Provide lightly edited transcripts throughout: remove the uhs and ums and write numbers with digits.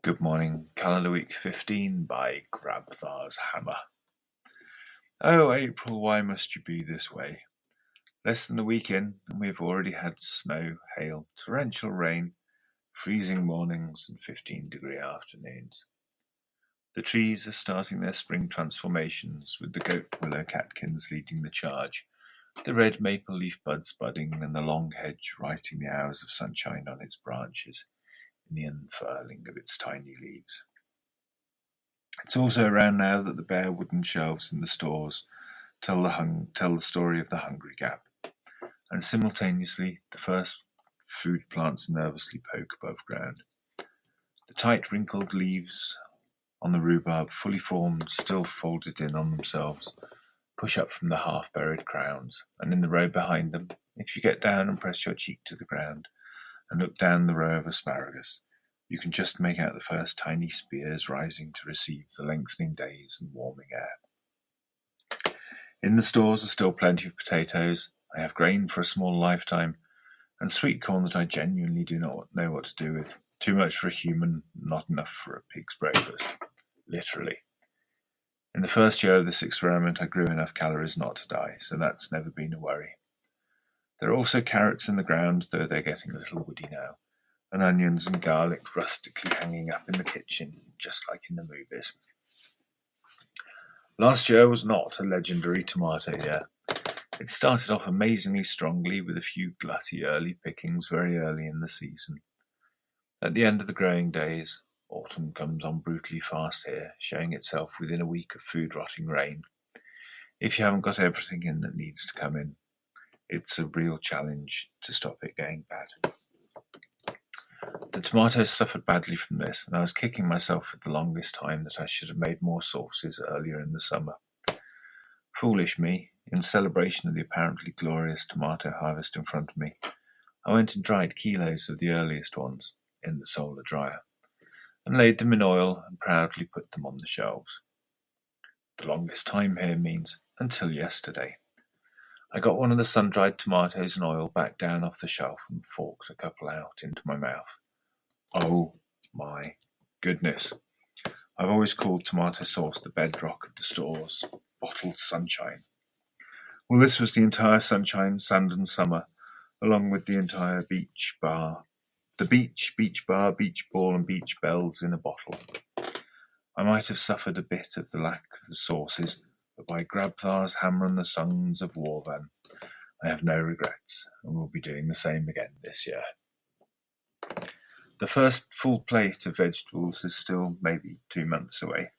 Good morning, KW-15 by Grabthar's Hammer. Oh, April, why must you be this way? Less than a week in, and we have already had snow, hail, torrential rain, freezing mornings, and 15-degree afternoons. The trees are starting their spring transformations, with the goat willow catkins leading the charge, the red maple leaf buds budding, and the long hedge writing the hours of sunshine on its branches in the unfurling of its tiny leaves. It's also around now that the bare wooden shelves in the stores tell the story of the hungry gap, and simultaneously the first food plants nervously poke above ground. The tight wrinkled leaves on the rhubarb, fully formed, still folded in on themselves, push up from the half-buried crowns, and in the row behind them, if you get down and press your cheek to the ground and look down the row of asparagus, you can just make out the first tiny spears rising to receive the lengthening days and warming air. In the stores are still plenty of potatoes. I have grain for a small lifetime, and sweet corn that I genuinely do not know what to do with. Too much for a human, not enough for a pig's breakfast. Literally. In the first year of this experiment, I grew enough calories not to die, so that's never been a worry. There are also carrots in the ground, though they're getting a little woody now, and onions and garlic rustically hanging up in the kitchen, just like in the movies. Last year was not a legendary tomato year. It started off amazingly strongly with a few glutty early pickings very early in the season. At the end of the growing days, autumn comes on brutally fast here, showing itself within a week of food-rotting rain. If you haven't got everything in that needs to come in, it's a real challenge to stop it going bad. The tomatoes suffered badly from this, and I was kicking myself for the longest time that I should have made more sauces earlier in the summer. Foolish me, in celebration of the apparently glorious tomato harvest in front of me, I went and dried kilos of the earliest ones in the solar dryer, and laid them in oil and proudly put them on the shelves. The longest time here means until yesterday. I got one of the sun-dried tomatoes and oil back down off the shelf and forked a couple out into my mouth. Oh my goodness. I've always called tomato sauce the bedrock of the store's bottled sunshine. Well, this was the entire sunshine, sand and summer, along with the entire beach bar. The beach bar, beach ball and beach bells in a bottle. I might have suffered a bit of the lack of the sauces, but by Grabthar's hammer and the sons of Warvan, I have no regrets, and will be doing the same again this year. The first full plate of vegetables is still maybe 2 months away,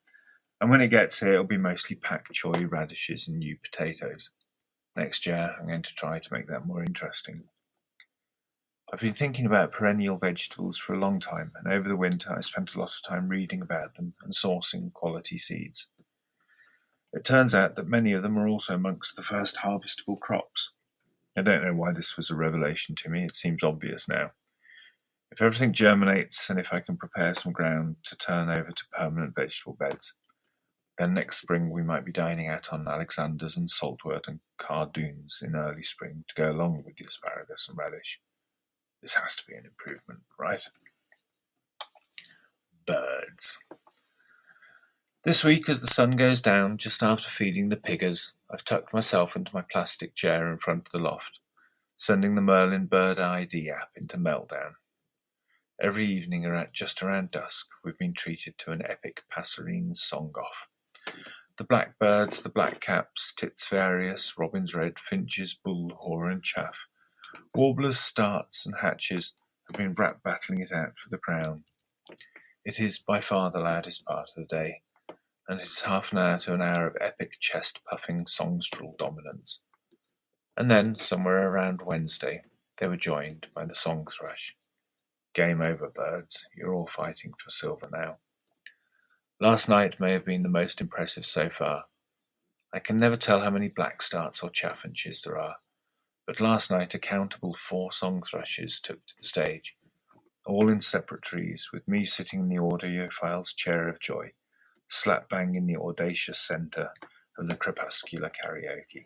and when it gets here, it'll be mostly pak choy, radishes, and new potatoes. Next year, I'm going to try to make that more interesting. I've been thinking about perennial vegetables for a long time, and over the winter I spent a lot of time reading about them and sourcing quality seeds. It turns out that many of them are also amongst the first harvestable crops. I don't know why this was a revelation to me, it seems obvious now. If everything germinates and if I can prepare some ground to turn over to permanent vegetable beds, then next spring we might be dining out on Alexanders and saltwort and cardoons in early spring to go along with the asparagus and radish. This has to be an improvement, right? Birds. This week, as the sun goes down, just after feeding the piggers, I've tucked myself into my plastic chair in front of the loft, sending the Merlin Bird ID app into meltdown. Every evening just around dusk, we've been treated to an epic passerine song-off. The blackbirds, the blackcaps, tits various, robins red, finches, bullhorn and chaff, warblers, starts and hatches have been rap battling it out for the crown. It is by far the loudest part of the day, and it's half an hour to an hour of epic chest-puffing songstrel dominance. And then, somewhere around Wednesday, they were joined by the song thrush. Game over, birds. You're all fighting for silver now. Last night may have been the most impressive so far. I can never tell how many blackstarts or chaffinches there are, but last night a countable 4 song thrushes took to the stage, all in separate trees, with me sitting in the audiophile's chair of joy, slap bang in the audacious centre of the crepuscular karaoke.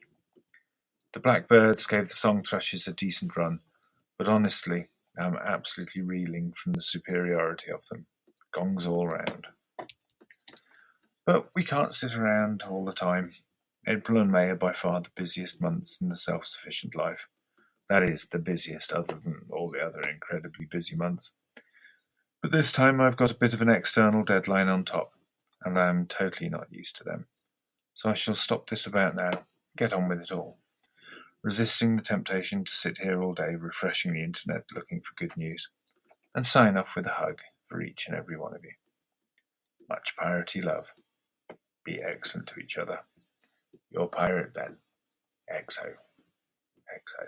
The blackbirds gave the song thrushes a decent run, but honestly, I'm absolutely reeling from the superiority of them. gongs all round. But we can't sit around all the time. April and May are by far the busiest months in the self-sufficient life. That is, the busiest other than all the other incredibly busy months. But this time I've got a bit of an external deadline on top, and I'm totally not used to them. So I shall stop this about now, get on with it all, resisting the temptation to sit here all day refreshing the internet looking for good news, and sign off with a hug for each and every one of you. Much piracy love. Be excellent to each other. Your pirate Ben. XO. XO.